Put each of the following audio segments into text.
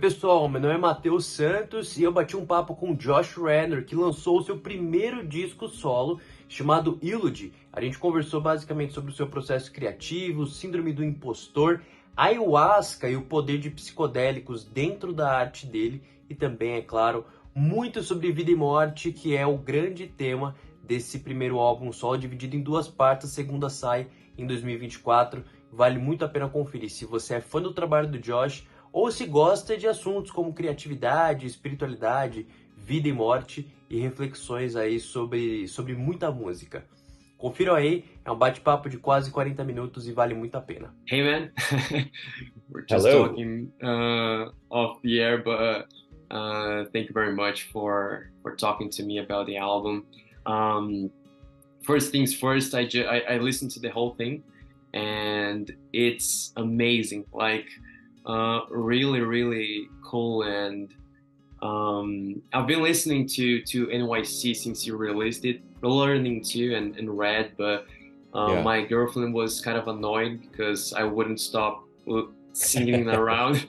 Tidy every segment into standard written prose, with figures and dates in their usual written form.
pessoal, meu nome é Matheus Santos e eu bati um papo com o Josh Radnor, que lançou o seu primeiro disco solo, chamado Eulogy. A gente conversou basicamente sobre o seu processo criativo, síndrome do impostor, ayahuasca e o poder de psicodélicos dentro da arte dele e também, é claro, muito sobre vida e morte, que é o grande tema desse primeiro álbum solo, dividido em duas partes. A segunda sai em 2024, vale muito a pena conferir. Se você é fã do trabalho do Josh, ou se gosta de assuntos como criatividade, espiritualidade, vida e morte e reflexões aí sobre muita música. Confiram aí, é um bate-papo de quase 40 minutos e vale muito a pena. Hey man, we're just Hello. talking off the air, but thank you very much for talking to me about the album. First things first, I listened to the whole thing, and it's amazing. Like really cool, and I've been listening to NYC since you released it, learning too and read, but Yeah. my girlfriend was kind of annoyed because I wouldn't stop singing around,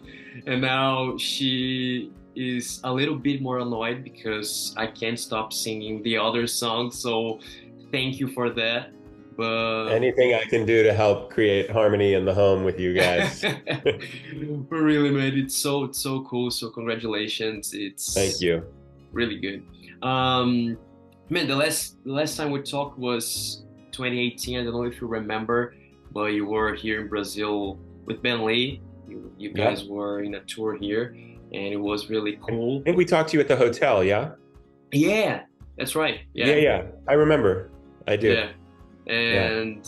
and now she is a little bit more annoyed because I can't stop singing the other songs, so thank you for that. But Anything I can do to help create harmony in the home with you guys. we really made it so cool, so congratulations. It's Thank you. really good. Man, the last time we talked was 2018. I don't know if you remember, but you were here in Brazil with Ben Lee. You guys were in a tour here, and it was really cool. I think we talked to you at the hotel, yeah? Yeah, that's right. Yeah. I remember. I do. Yeah. And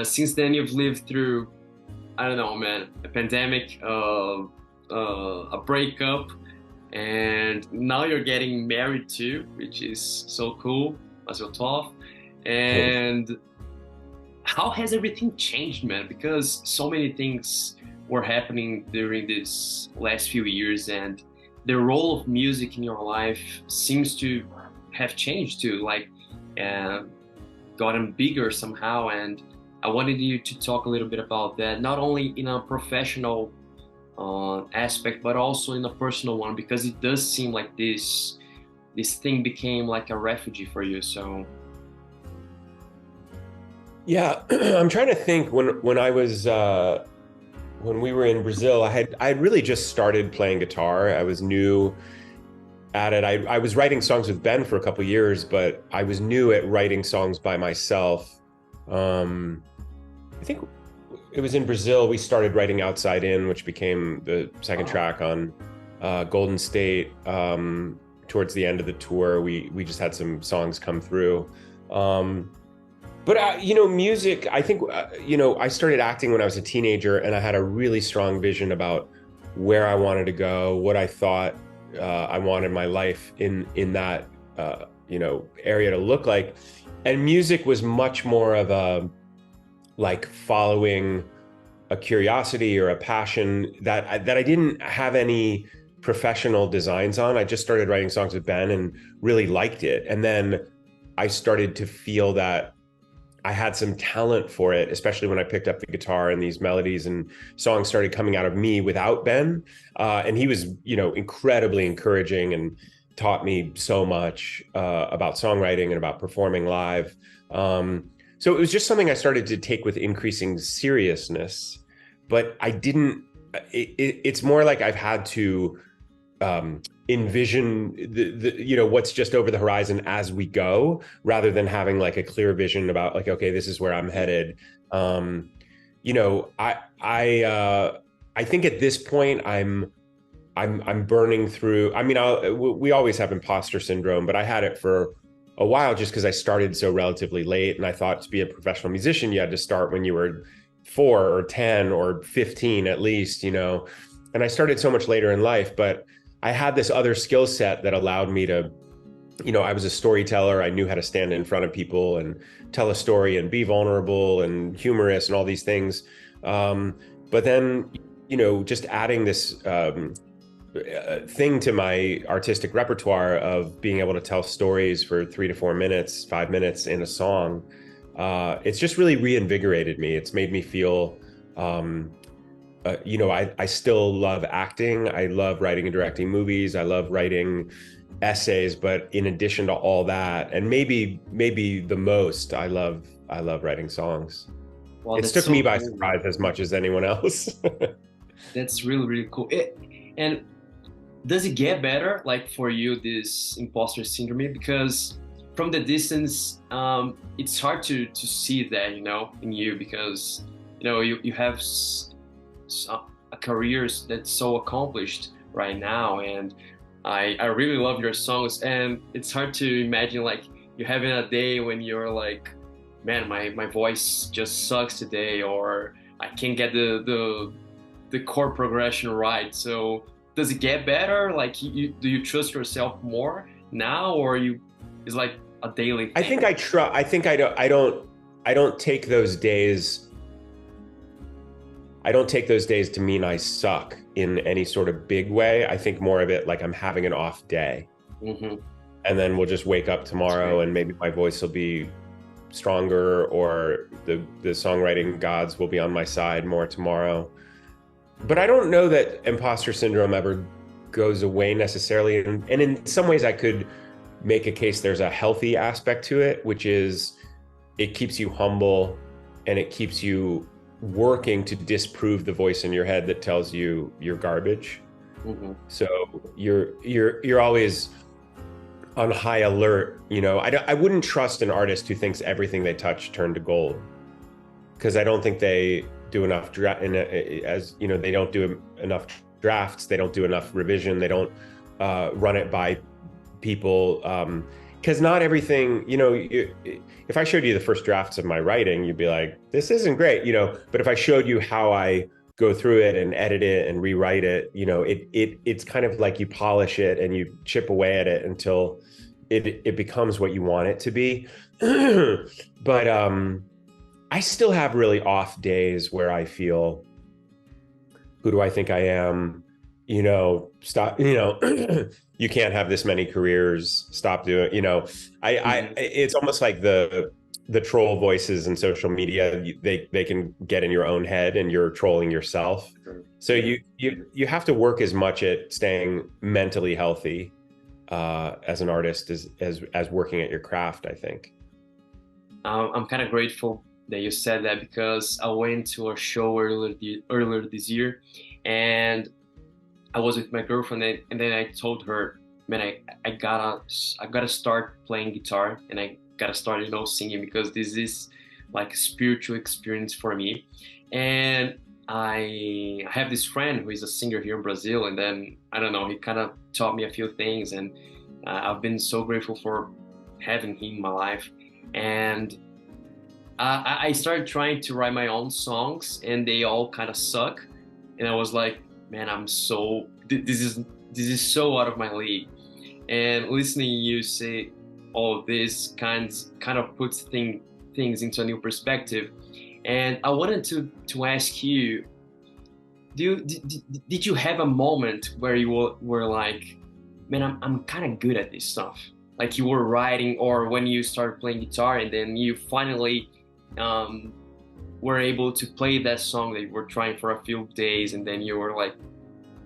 since then you've lived through, I don't know, man, a pandemic, a breakup, and now you're getting married too, which is so cool, as you're tough. And how has everything changed, man? Because so many things were happening during these last few years, and the role of music in your life seems to have changed too, like gotten bigger somehow. And I wanted you to talk a little bit about that, not only in a professional aspect, but also in a personal one, because it does seem like this thing became like a refugee for you. So Yeah, I'm trying to think when I was when we were in Brazil, I had really just started playing guitar. I was new at it. I was writing songs with Ben for a couple years, but I was new at writing songs by myself. I think it was in Brazil we started writing Outside In, which became the second track on Golden State. Towards the end of the tour, we just had some songs come through. But music, I think, I started acting when I was a teenager, and I had a really strong vision about where I wanted to go, what I thought I wanted my life in that, area to look like. And music was much more of a, like, following a curiosity or a passion that I didn't have any professional designs on. I just started writing songs with Ben and really liked it. And then I started to feel that I had some talent for it, especially when I picked up the guitar and these melodies and songs started coming out of me without Ben. And he was, incredibly encouraging and taught me so much about songwriting and about performing live. So it was just something I started to take with increasing seriousness, but I didn't, it's more like I've had to envision the what's just over the horizon as we go, rather than having like a clear vision about like, okay, this is where I'm headed. I think at this point I'm burning through. I mean, we always have imposter syndrome, but I had it for a while just because I started so relatively late, and I thought to be a professional musician you had to start when you were 4 or 10 or 15 at least, and I started so much later in life. But I had this other skill set that allowed me to, I was a storyteller. I knew how to stand in front of people and tell a story and be vulnerable and humorous and all these things. But then, just adding this thing to my artistic repertoire of being able to tell stories for 3 to 4 minutes, 5 minutes in a song, it's just really reinvigorated me. It's made me feel you know, I still love acting. I love writing and directing movies. I love writing essays, but in addition to all that, and maybe the most, I love writing songs. Well, It that's took so me by cool. surprise as much as anyone else. That's really, really cool. And does it get better, like for you, this imposter syndrome? Because from the distance, it's hard to see that, you know, in you, because you know you have a career that's so accomplished right now, and I really love your songs, and it's hard to imagine like you having a day when you're like, man, my voice just sucks today, or I can't get the chord progression right. So does it get better? Like, do you trust yourself more now, or it's like a daily thing? I think I don't take those days. I don't take those days to mean I suck in any sort of big way. I think more of it like I'm having an off day. Mm-hmm. And then we'll just wake up tomorrow and maybe my voice will be stronger, or the songwriting gods will be on my side more tomorrow. But I don't know that imposter syndrome ever goes away necessarily. And in some ways I could make a case there's a healthy aspect to it, which is it keeps you humble and it keeps you working to disprove the voice in your head that tells you you're garbage. Mm-hmm. So you're always on high alert. You know, I wouldn't trust an artist who thinks everything they touch turned to gold, because I don't think they do enough as you know, they don't do enough drafts, they don't do enough revision, they don't run it by people, because not everything, you know, if I showed you the first drafts of my writing, you'd be like, this isn't great, you know. But if I showed you how I go through it and edit it and rewrite it, you know, it's kind of like you polish it and you chip away at it until it becomes what you want it to be. But I still have really off days where I feel, who do I think I am? You know, stop, you know, you can't have this many careers, stop doing, you know, it's almost like the troll voices in social media, they can get in your own head and you're trolling yourself. So you have to work as much at staying mentally healthy as an artist as working at your craft, I think. I'm kind of grateful that you said that, because I went to a show earlier this year, and I was with my girlfriend, and then I told her, man, I gotta start playing guitar, and I gotta start, you know, singing, because this is like a spiritual experience for me. And I have this friend who is a singer here in Brazil, and then I don't know, he kind of taught me a few things, and I've been so grateful for having him in my life. And I started trying to write my own songs, and they all kind of suck. And I was like, man, this is so out of my league. And listening you say all this kind of puts things into a new perspective. And I wanted to ask you, did you have a moment where you were like, man, I'm kind of good at this stuff? Like you were writing, or when you started playing guitar and then you finally were able to play that song that you were trying for a few days, and then you were like,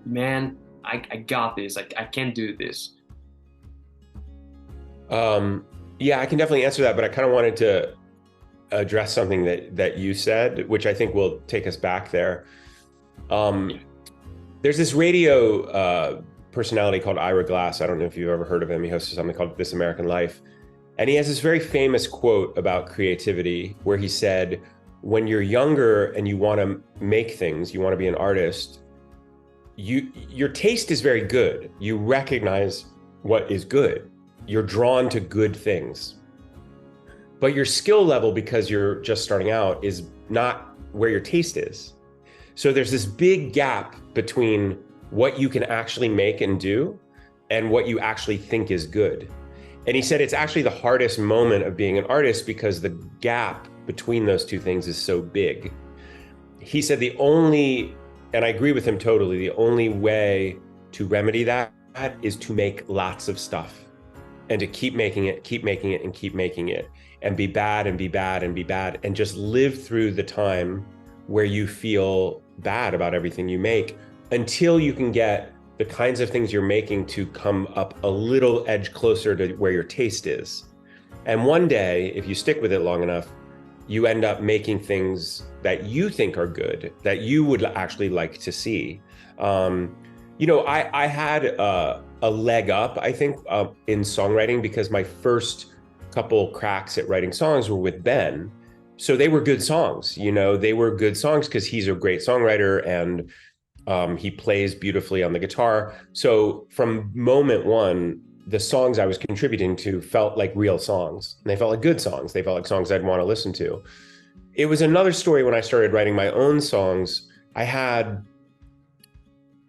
man, I got this, I can do this? Yeah, I can definitely answer that, but I kind of wanted to address something that you said, which I think will take us back there. There's this radio personality called Ira Glass. I don't know if you've ever heard of him. He hosts something called This American Life. And he has this very famous quote about creativity where he said, when you're younger and you want to make things, you want to be an artist, your taste is very good. You recognize what is good. You're drawn to good things. But your skill level, because you're just starting out, is not where your taste is. So there's this big gap between what you can actually make and do and what you actually think is good. And he said it's actually the hardest moment of being an artist because the gap between those two things is so big. He said and I agree with him totally, the only way to remedy that is to make lots of stuff and to keep making it, and be bad and be bad and be bad, and just live through the time where you feel bad about everything you make until you can get the kinds of things you're making to come up a little edge closer to where your taste is. And one day, if you stick with it long enough, you end up making things that you think are good, that you would actually like to see. You know, I had a leg up, I think, in songwriting because my first couple cracks at writing songs were with Ben. So they were good songs, you know, they were good songs because he's a great songwriter and he plays beautifully on the guitar. So from moment one, the songs I was contributing to felt like real songs. And they felt like good songs. They felt like songs I'd want to listen to. It was another story when I started writing my own songs. I had,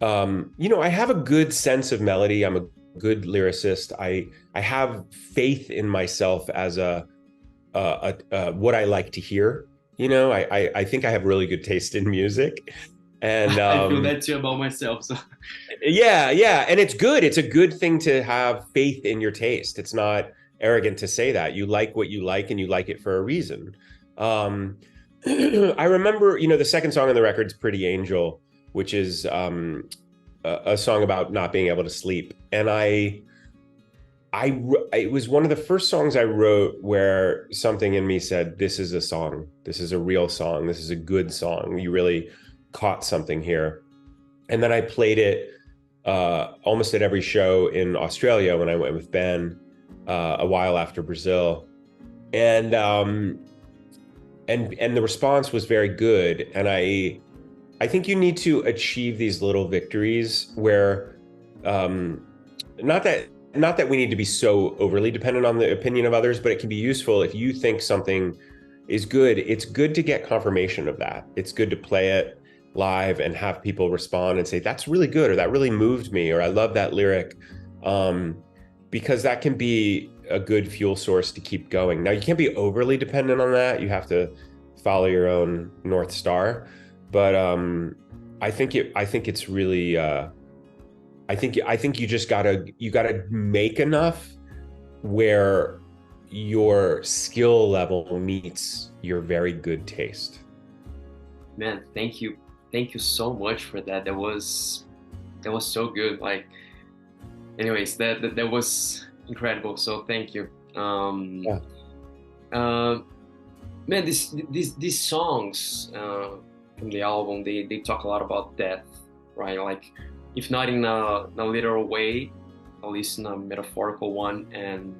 you know, I have a good sense of melody. I'm a good lyricist. I have faith in myself as what I like to hear. You know, I think I have really good taste in music. And I feel that too about myself. So yeah. And it's good. It's a good thing to have faith in your taste. It's not arrogant to say that. You like what you like and you like it for a reason. I remember, you know, the second song on the record is Pretty Angel, which is a song about not being able to sleep. And it was one of the first songs I wrote where something in me said, this is a song. This is a real song. This is a good song. You really caught something here. And then I played it almost at every show in Australia when I went with Ben a while after Brazil. And the response was very good. And I think you need to achieve these little victories where not that we need to be so overly dependent on the opinion of others, but it can be useful if you think something is good. It's good to get confirmation of that. It's good to play it live and have people respond and say, that's really good, or that really moved me, or I love that lyric, because that can be a good fuel source to keep going. Now, you can't be overly dependent on that. You have to follow your own North Star. But I think it's really, I think you just gotta make enough where your skill level meets your very good taste. man, thank you so much for that. That was so good. Like, anyways, that was incredible. So thank you. Yeah. Man, these songs from the album, they talk a lot about death, right? Like, if not in a literal way, at least in a metaphorical one. And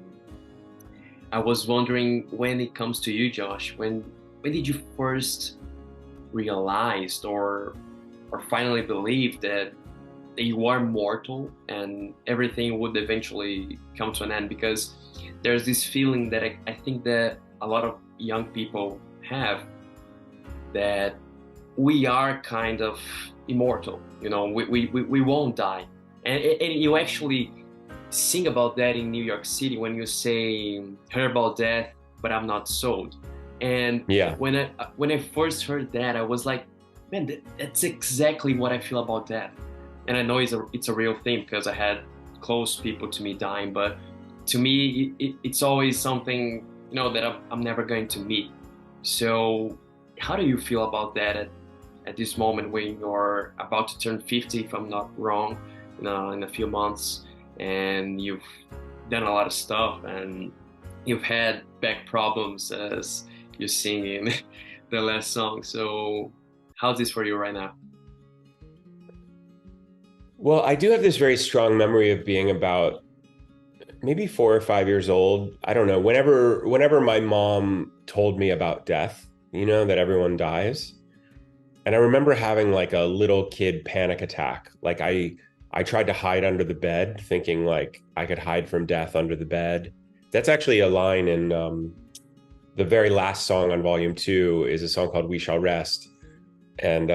I was wondering, when it comes to you, Josh, when did you first realize or finally believe that you are mortal and everything would eventually come to an end? Because there's this feeling that I think that a lot of young people have, that we are kind of immortal, you know, we won't die. And you actually sing about that in New York City when you say, heard about death, but I'm not sold. And yeah, when I first heard that, I was like, man, that's exactly what I feel about death. And I know it's a real thing because I had close people to me dying, but to me, it's always something, you know, that I'm never going to meet. So how do you feel about that at this moment when you're about to turn 50, if I'm not wrong, in a few months, and you've done a lot of stuff and you've had back problems as you sing in the last song. So how's this for you right now? Well, I do have this very strong memory of being about maybe 4 or 5 years old. I don't know. Whenever my mom told me about death, you know, that everyone dies. And I remember having like a little kid panic attack. Like I tried to hide under the bed, thinking like I could hide from death under the bed. That's actually a line in the very last song on Volume 2 is a song called We Shall Rest, and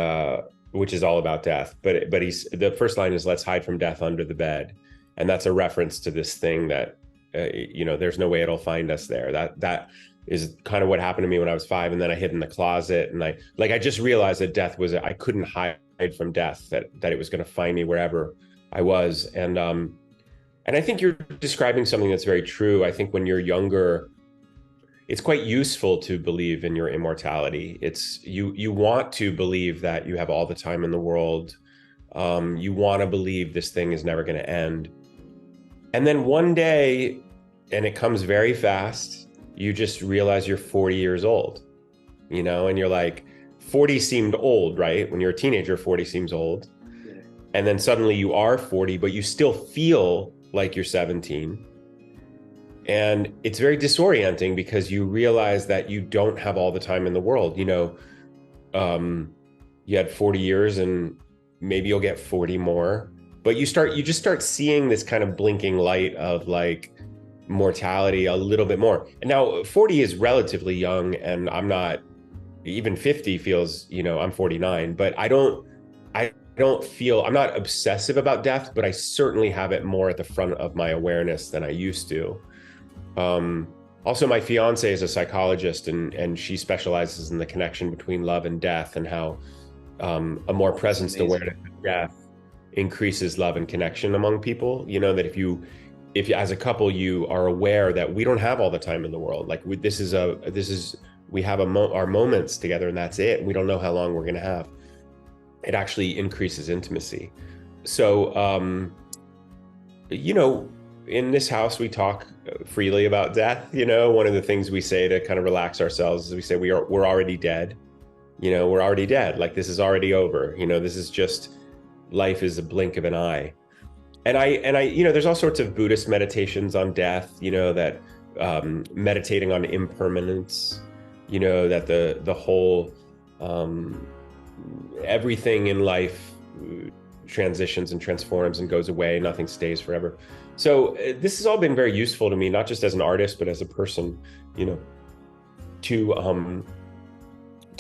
which is all about death. But the first line is, let's hide from death under the bed. And that's a reference to this thing that, you know, there's no way it'll find us there. That is kind of what happened to me when I was 5. And then I hid in the closet, and I just realized that death was, I couldn't hide from death, that it was going to find me wherever I was. And I think you're describing something that's very true. I think when you're younger, it's quite useful to believe in your immortality. It's you want to believe that you have all the time in the world. You want to believe this thing is never going to end. And then one day, and it comes very fast, you just realize you're 40 years old, you know, and you're like, 40 seemed old, right? When you're a teenager, 40 seems old. Yeah. And then suddenly you are 40, but you still feel like you're 17. And it's very disorienting because you realize that you don't have all the time in the world. You know, you had 40 years and maybe you'll get 40 more, but you just start seeing this kind of blinking light of like mortality a little bit more. And now 40 is relatively young, and I'm not, even 50 feels, you know, I'm 49, but I don't feel, I'm not obsessive about death, but I certainly have it more at the front of my awareness than I used to. Also, my fiance is a psychologist, and she specializes in the connection between love and death, and how a more presenced awareness of death increases love and connection among people. You know, that if you as a couple, you are aware that we don't have all the time in the world. Like we have our moments together, and that's it. We don't know how long we're going to have. It actually increases intimacy. So, you know, in this house, we talk freely about death. You know, one of the things we say to kind of relax ourselves is we say we're already dead. You know, we're already dead. Like, this is already over. You know, this is just, life is a blink of an eye. And I, you know, there's all sorts of Buddhist meditations on death, you know, that meditating on impermanence, you know, that the whole, everything in life transitions and transforms and goes away. Nothing stays forever. So this has all been very useful to me, not just as an artist, but as a person, you know, to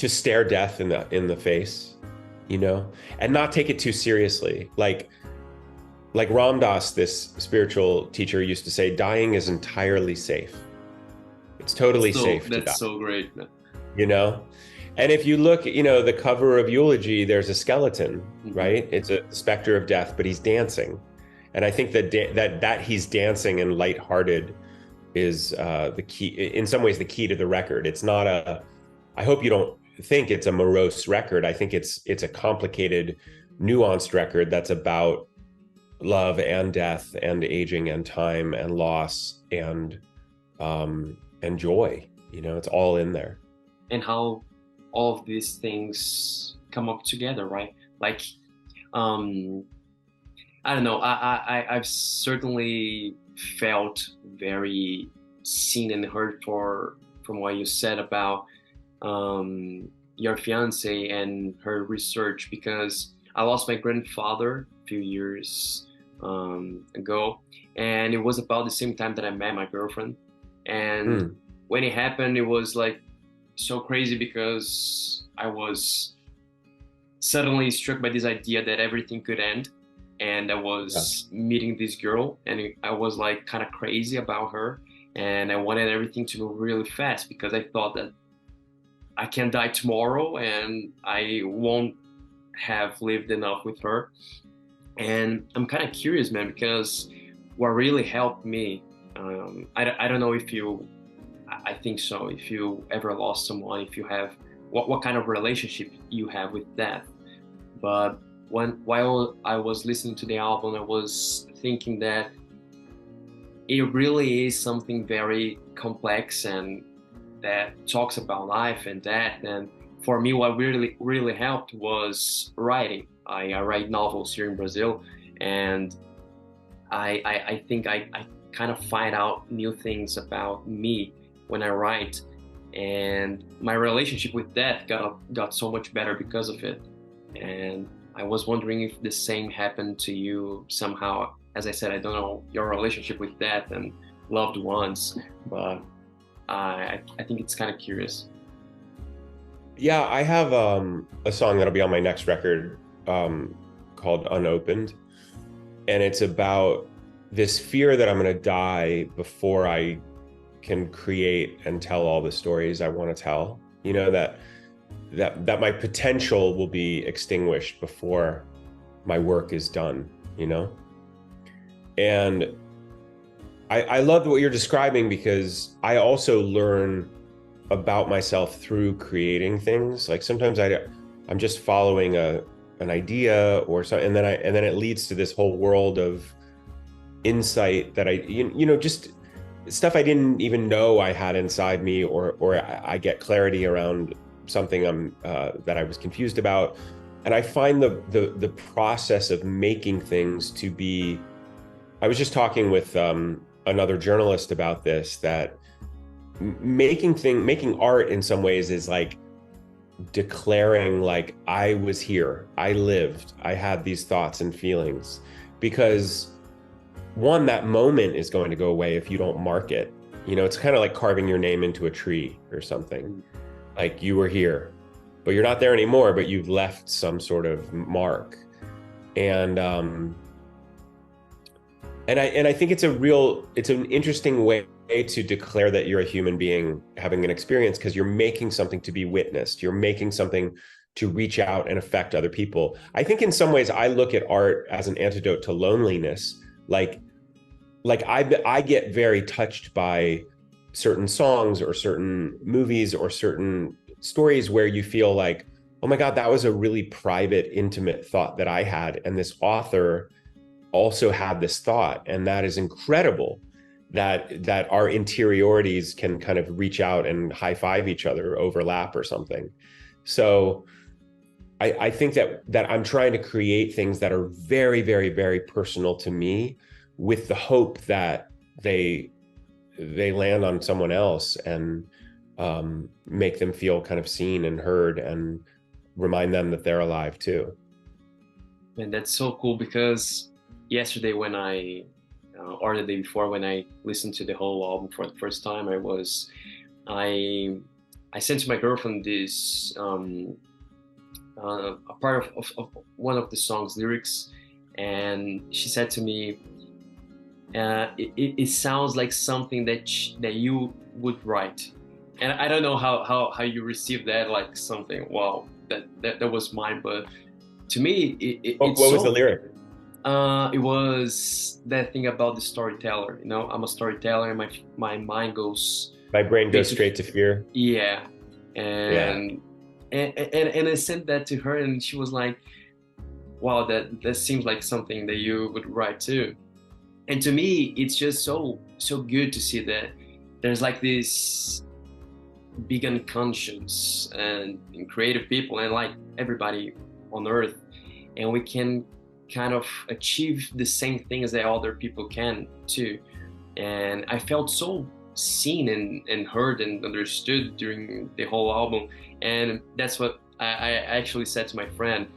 stare death in the face, you know, and not take it too seriously. Like Ram Dass, this spiritual teacher, used to say, dying is entirely safe. It's totally safe to die. That's so great. You know? And if you look, you know, the cover of Eulogy, there's a skeleton, right? It's a specter of death, but he's dancing. And I think that he's dancing and lighthearted is the key, in some ways, the key to the record. It's not I hope you don't think it's a morose record. I think it's a complicated, nuanced record that's about love and death and aging and time and loss and joy. You know, it's all in there. And how all of these things come up together, right? Like, I don't know. I've certainly felt very seen and heard from what you said about your fiance and her research, because I lost my grandfather a few years ago, and it was about the same time that I met my girlfriend. And when it happened, it was like so crazy because I was suddenly struck by this idea that everything could end. And I was meeting this girl, and I was like kind of crazy about her, and I wanted everything to move really fast because I thought that I can die tomorrow and I won't have lived enough with her. And I'm kind of curious, man, because what really helped me, I don't know if you, I think so, if you ever lost someone, if you have, what kind of relationship you have with death. But while I was listening to the album, I was thinking that it really is something very complex and that talks about life and death. And for me, what really helped was writing. I write novels here in Brazil, and I think I kind of find out new things about me when I write, and my relationship with death got so much better because of it. And I was wondering if the same happened to you somehow. As I said, I don't know your relationship with death and loved ones, but I think it's kind of curious. Yeah, I have a song that'll be on my next record called Unopened. And it's about this fear that I'm going to die before I can create and tell all the stories I want to tell. You know, that my potential will be extinguished before my work is done, you know? And I love what you're describing, because I also learn about myself through creating things. Like sometimes I'm just following an idea or something, and then it leads to this whole world of insight that just stuff I didn't even know I had inside me, or I get clarity around something that I was confused about. And I find the process of making things to be, I was just talking with another journalist about this, that making art in some ways is like declaring, like, I was here, I lived, I had these thoughts and feelings. Because one, that moment is going to go away if you don't mark it. It's kind of like carving your name into a tree or something. Like, you were here, but you're not there anymore, but you've left some sort of mark. And I think it's an interesting way to declare that you're a human being having an experience, because you're making something to be witnessed. You're making something to reach out and affect other people. I think in some ways I look at art as an antidote to loneliness. Like I get very touched by certain songs or certain movies or certain stories where you feel like, oh my God, that was a really private, intimate thought that I had. And this author also had this thought. And that is incredible, that our interiorities can kind of reach out and high five each other, overlap or something. So I think that I'm trying to create things that are very, very, very personal to me, with the hope that they land on someone else and make them feel kind of seen and heard, and remind them that they're alive too. And that's so cool, because yesterday or the day before, when I listened to the whole album for the first time, I sent to my girlfriend this a part of one of the song's lyrics, and she said to me, it sounds like something that you would write. And I don't know how you received that, like something, wow, that was mine. But to me, what was the lyric? It was that thing about the storyteller. I'm a storyteller, and my mind goes, my brain goes straight to fear. Yeah. And I sent that to her, and she was like, wow, that seems like something that you would write too. And to me, it's just so good to see that there's like this big unconscious and creative people, and like everybody on earth, and we can kind of achieve the same things that other people can too. And I felt so seen and heard and understood during the whole album. And that's what I actually said to my friend.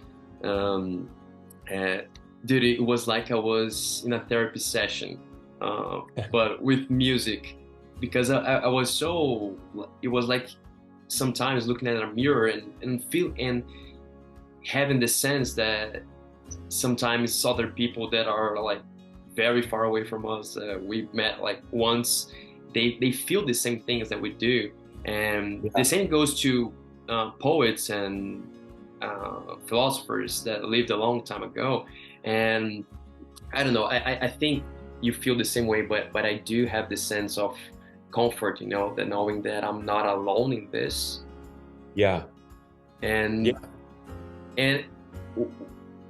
Dude, it was like I was in a therapy session, but with music, because I was so, it was like sometimes looking at a mirror and having the sense that sometimes other people that are like very far away from us, we've met like once, they feel the same things that we do. And the same goes to poets and philosophers that lived a long time ago. And I don't know, I think you feel the same way, but I do have this sense of comfort, that knowing that I'm not alone in this. Yeah. And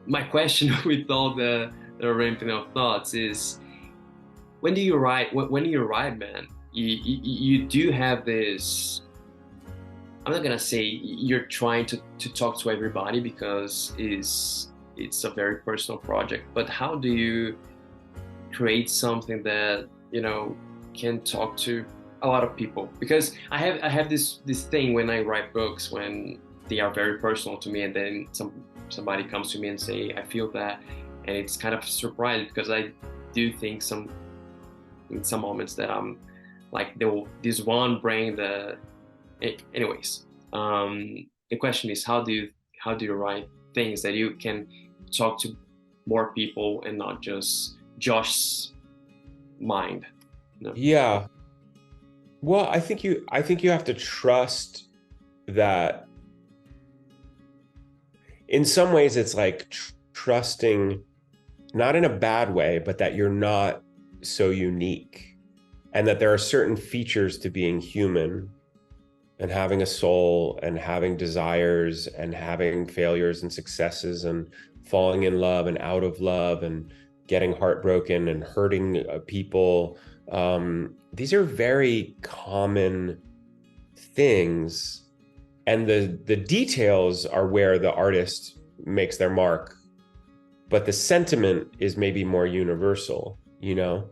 my question with all the ramping of thoughts is, when do you write, man? You do have this, I'm not gonna say you're trying to talk to everybody, because it's a very personal project, but how do you create something that can talk to a lot of people? Because I have this thing when I write books, when they are very personal to me, and then somebody comes to me and say, I feel that, and it's kind of surprising, because I do think in some moments that I'm like this one brain that, anyways. The question is, how do you write things that you can talk to more people and not just Josh's mind? Yeah. Well, I think you have to trust that. In some ways, it's like trusting, not in a bad way, but that you're not so unique, and that there are certain features to being human and having a soul and having desires and having failures and successes and falling in love and out of love and getting heartbroken and hurting people. These are very common things, and the details are where the artist makes their mark, but the sentiment is maybe more universal, you know?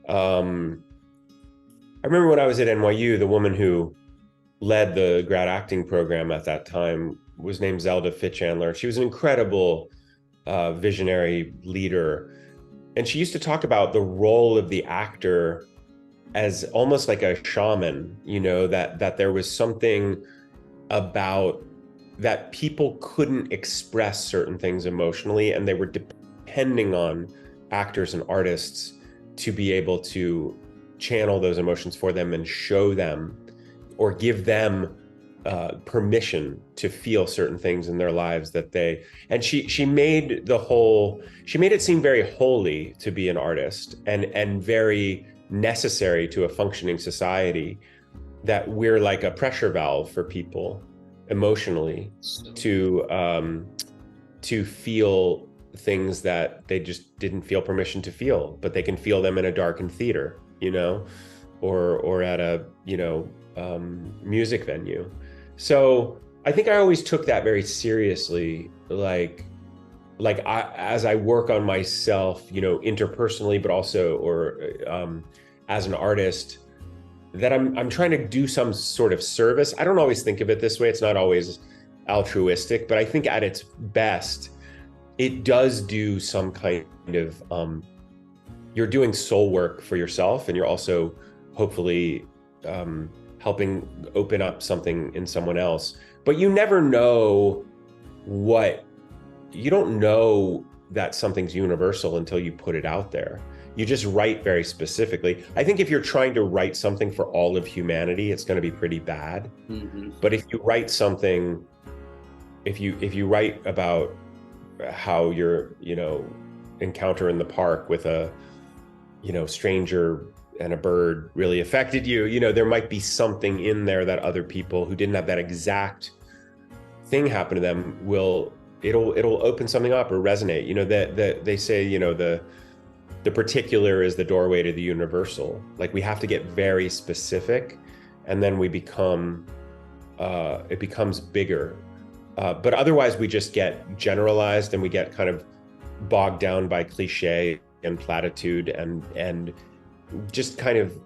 I remember when I was at NYU, the woman who led the grad acting program at that time was named Zelda Fitchandler. She was an incredible visionary leader. And she used to talk about the role of the actor as almost like a shaman, you know, that there was something about that people couldn't express certain things emotionally, and they were depending on actors and artists to be able to channel those emotions for them and show them or give them permission to feel certain things in their lives that they, and she made it seem very holy to be an artist and very necessary to a functioning society, that we're like a pressure valve for people emotionally to feel things that they just didn't feel permission to feel, but they can feel them in a darkened theater, you know, or at a, you know, music venue. So I think I always took that very seriously, as I work on myself, you know, interpersonally, but also, as an artist, that I'm trying to do some sort of service. I don't always think of it this way. It's not always altruistic, but I think at its best, it does do some kind of, you're doing soul work for yourself, and you're also hopefully helping open up something in someone else. But you never know you don't know that something's universal until you put it out there. You just write very specifically. I think if you're trying to write something for all of humanity, it's going to be pretty bad. Mm-hmm. But if you write something, if you write about how your, you know, encounter in the park with a, you know, stranger and a bird really affected you, you know, there might be something in there that other people who didn't have that exact thing happen to them it'll open something up or resonate. You know, that they say, you know, the particular is the doorway to the universal. Like, we have to get very specific, and then we become, it becomes bigger. But otherwise we just get generalized, and we get kind of bogged down by cliche and platitude and just kind of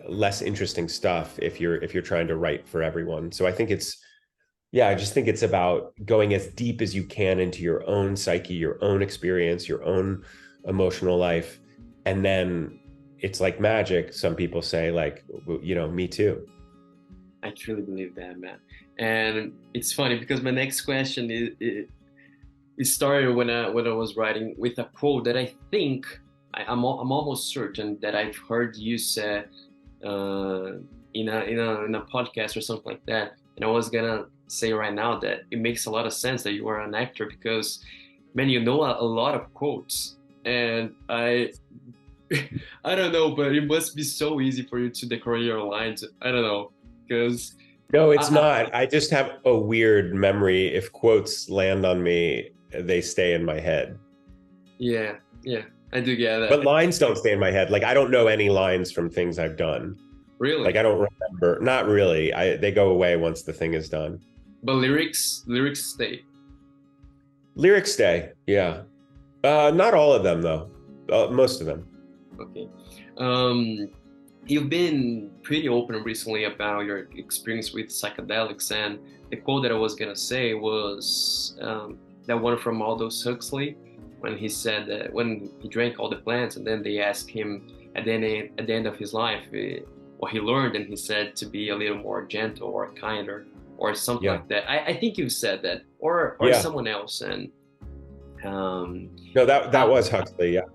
less interesting stuff if you're trying to write for everyone. So I think I just think it's about going as deep as you can into your own psyche, your own experience, your own emotional life. And then it's like magic. Some people say, like, you know, me too. I truly believe that, man. And it's funny because my next question it started when I was writing with a quote that I think I'm almost certain that I've heard you say in a podcast or something like that. And I was gonna say right now that it makes a lot of sense that you are an actor, because, man, you know a lot of quotes, and I don't know, but it must be so easy for you to decorate your lines. I don't know, because no, it's not. I just have a weird memory. If quotes land on me, they stay in my head. Yeah, I do get that. But lines don't stay in my head. Like, I don't know any lines from things I've done. Really? Like, I don't remember. Not really. They go away once the thing is done. But lyrics stay. Lyrics stay, yeah. Not all of them, though. Most of them. Okay. You've been pretty open recently about your experience with psychedelics, and the quote that I was gonna say was that one from Aldous Huxley, when he said that when he drank all the plants, and then they asked him at the end of his life what he learned, and he said to be a little more gentle or kinder or something like that. I think you've said that, or someone else, and no, that was Huxley, yeah.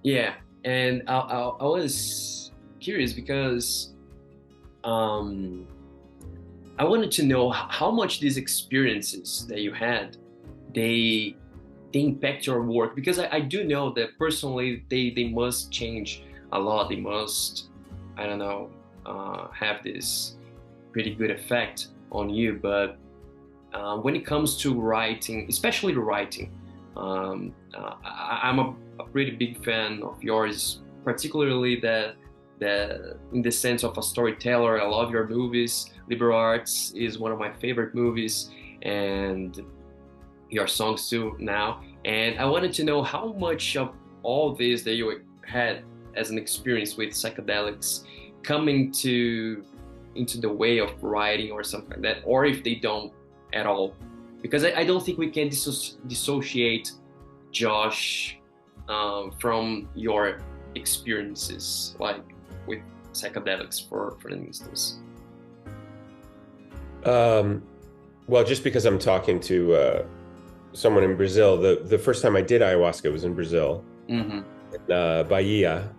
Yeah, and I was curious because I wanted to know how much these experiences that you had, they impact your work, because I do know that personally they must change a lot. They must, I don't know, have this pretty good effect on you. But when it comes to writing, especially the writing, I'm a pretty big fan of yours, particularly that in the sense of a storyteller. I love your movies. Liberal Arts is one of my favorite movies, and your songs too now. And I wanted to know how much of all this that you had as an experience with psychedelics coming into the way of writing or something like that, or if they don't at all. Because I don't think we can dissociate Josh from your experiences, like with psychedelics, for instance. Well, just because I'm talking to someone in Brazil, the first time I did ayahuasca was in Brazil, Mm-hmm. in Bahia,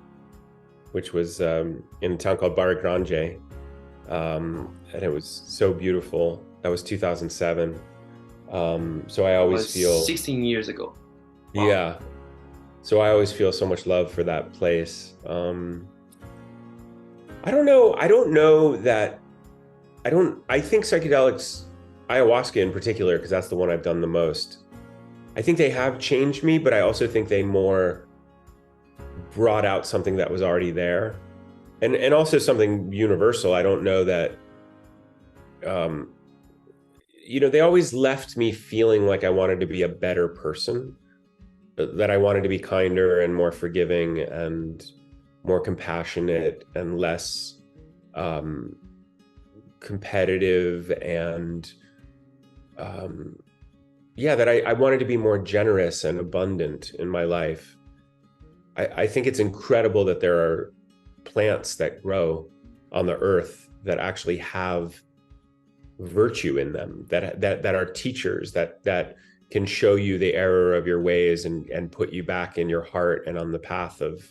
which was in a town called Barra Grande, and it was so beautiful. That was 2007. So I always feel 16 years ago. Wow. Yeah. So I always feel so much love for that place. I don't know that, I think psychedelics, ayahuasca in particular, because that's the one I've done the most, I think they have changed me, but I also think they more brought out something that was already there. And also something universal. I don't know that, they always left me feeling like I wanted to be a better person, that I wanted to be kinder and more forgiving and more compassionate and less competitive, and that I wanted to be more generous and abundant in my life. I think it's incredible that there are plants that grow on the earth that actually have virtue in them, that are teachers, that can show you the error of your ways and put you back in your heart and on the path of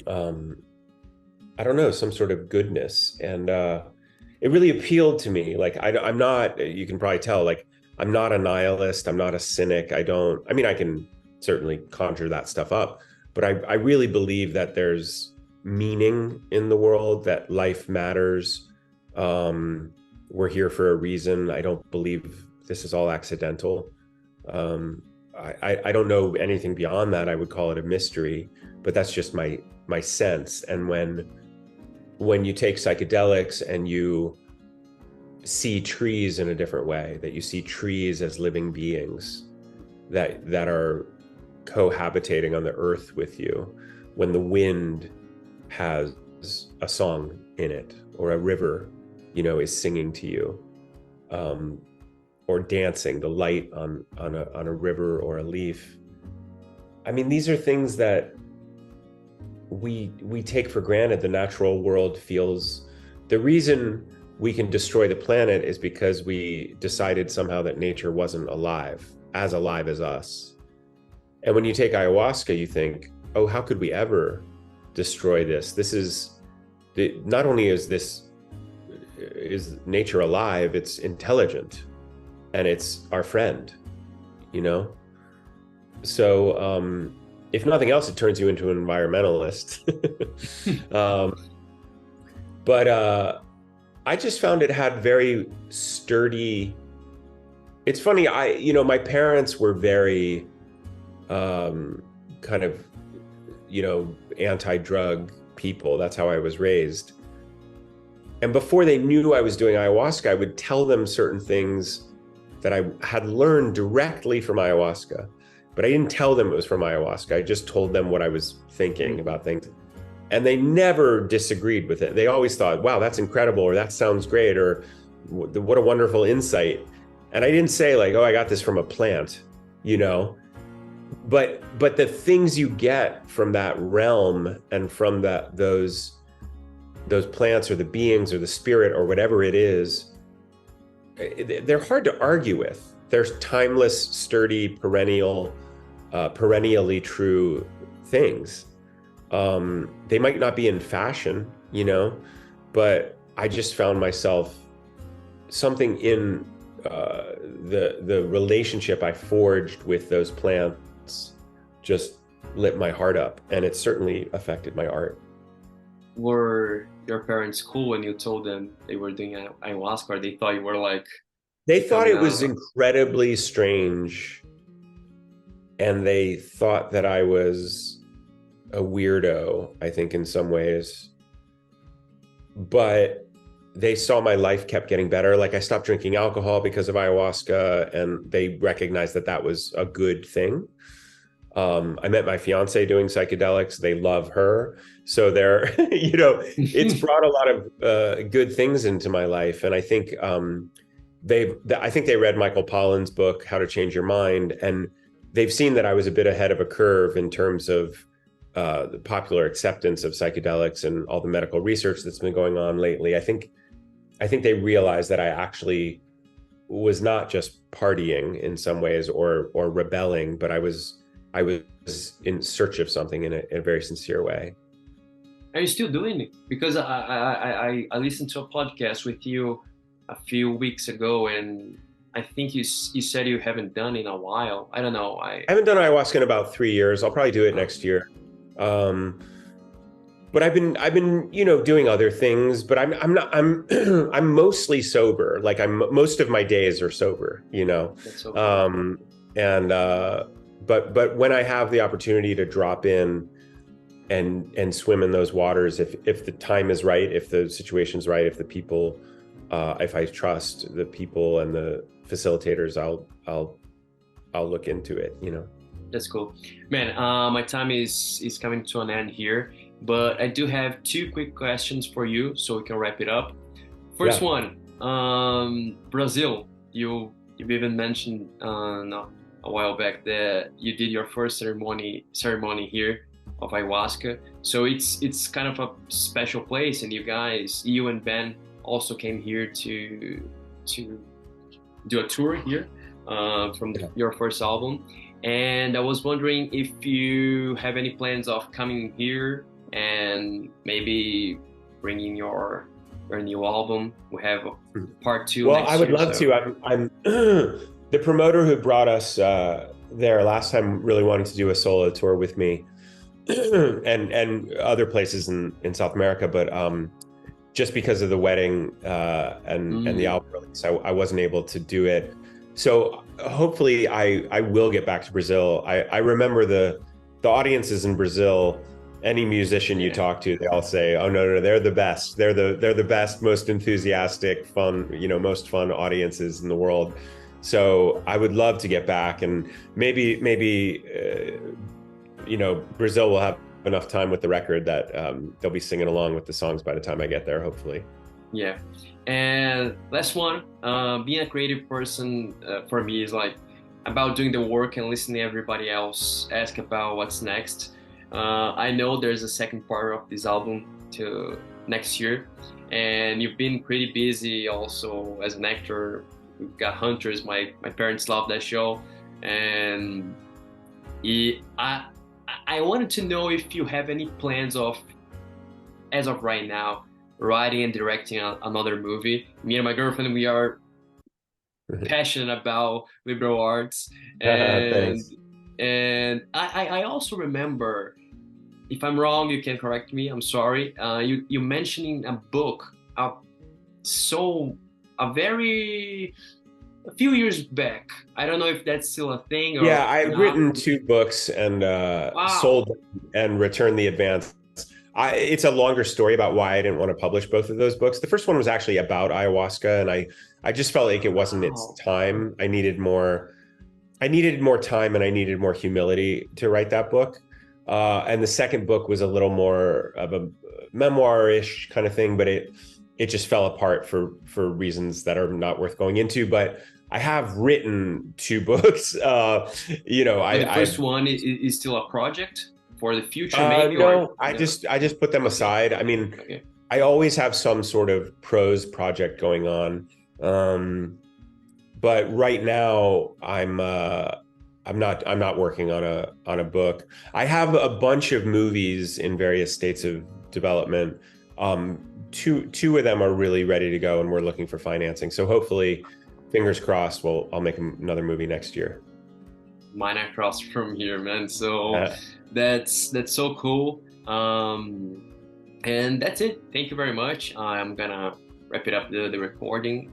I don't know, some sort of goodness. And it really appealed to me. Like I'm not, you can probably tell, like I'm not a nihilist, I'm not a cynic. I can certainly conjure that stuff up, but I really believe that there's meaning in the world, that life matters. We're here for a reason. I don't believe this is all accidental. I don't know anything beyond that. I would call it a mystery, but that's just my sense. And when you take psychedelics and you see trees in a different way, that you see trees as living beings that are cohabitating on the earth with you, when the wind has a song in it, or a river, is singing to you, or dancing, the light on a river or a leaf. I mean, these are things that we take for granted. The natural world feels, the reason we can destroy the planet is because we decided somehow that nature wasn't alive as us. And when you take ayahuasca, you think, oh, how could we ever destroy this? This is, not only is nature alive, it's intelligent, and it's our friend, So if nothing else, it turns you into an environmentalist. But I just found it had very sturdy. It's funny, my parents were very kind of, anti-drug people. That's how I was raised. And before they knew I was doing ayahuasca, I would tell them certain things that I had learned directly from ayahuasca, but I didn't tell them it was from ayahuasca. I just told them what I was thinking about things. And they never disagreed with it. They always thought, wow, that's incredible, or that sounds great, or what a wonderful insight. And I didn't say like, oh, I got this from a plant, but the things you get from that realm and from those plants or the beings or the spirit or whatever it is, they're hard to argue with. They're timeless, sturdy, perennially true things. They might not be in fashion, but I just found myself, something in the relationship I forged with those plants just lit my heart up, and it certainly affected my art. were your parents cool when you told them they were doing ayahuasca, or they thought you were like They thought it was becoming incredibly strange, and they thought that I was a weirdo, I think, in some ways. But they saw my life kept getting better. Like, I stopped drinking alcohol because of ayahuasca, and they recognized that that was a good thing. I met my fiance doing psychedelics. They love her. So they're, you know, it's brought a lot of good things into my life. And I think I think they read Michael Pollan's book, How to Change Your Mind, and they've seen that I was a bit ahead of a curve in terms of the popular acceptance of psychedelics and all the medical research that's been going on lately. I think they realized that I actually was not just partying in some ways or rebelling, but I was in search of something in a very sincere way. Are you still doing it? Because I listened to a podcast with you a few weeks ago, and I think you said you haven't done it in a while. I don't know. I haven't done ayahuasca in about 3 years. I'll probably do it next year. But I've been, you know, doing other things, but I'm mostly sober. Like, most of my days are sober, you know. That's so cool. But when I have the opportunity to drop in and swim in those waters, if the time is right, if the situation's right, if the people, if I trust the people and the facilitators, I'll look into it, you know. That's cool, man. My time is coming to an end here, but I do have 2 quick questions for you, so we can wrap it up. First one, Brazil. You've even mentioned a while back that you did your first ceremony here of ayahuasca. So it's kind of a special place, and you and Ben also came here to do a tour here from your first album. And I was wondering if you have any plans of coming here and maybe bringing your new album. We have part 2. Well, I would love to. I'm the promoter who brought us there last time really wanted to do a solo tour with me, and other places in South America, but just because of the wedding and the album release, I wasn't able to do it. So hopefully I will get back to Brazil. I remember the audiences in Brazil. Any musician you talk to, they all say, "Oh no, they're the best. They're the best, most enthusiastic, fun, you know, most fun audiences in the world." So I would love to get back, and maybe you know, Brazil will have enough time with the record that they'll be singing along with the songs by the time I get there, hopefully. Yeah. And last one, being a creative person for me is like about doing the work and listening to everybody else ask about what's next. I know there's a second part of this album to next year, and you've been pretty busy also as an actor. We've got Hunters. My parents love that show, and I wanted to know if you have any plans of, as of right now, writing and directing another movie. Me and my girlfriend, we are passionate about liberal arts, and I also remember, if I'm wrong, you can correct me. I'm sorry. You mentioning a book, a few years back. I don't know if that's still a thing. Or yeah, I've written 2 books and sold and returned the advance. It's a longer story about why I didn't want to publish both of those books. The first one was actually about ayahuasca, and I just felt like it wasn't its time. I needed more time, and I needed more humility to write that book. And the second book was a little more of a memoir-ish kind of thing, but it just fell apart for reasons that are not worth going into. But I have written 2 books. You know, the first one is still a project for the future, maybe? No, I just put them aside. I mean, I always have some sort of prose project going on, but right now I'm not working on a book. I have a bunch of movies in various states of development. Two of them are really ready to go, and we're looking for financing. So hopefully, fingers crossed, I'll make another movie next year. Mine across from here, man. So that's so cool. And that's it. Thank you very much. I'm gonna wrap it up the recording.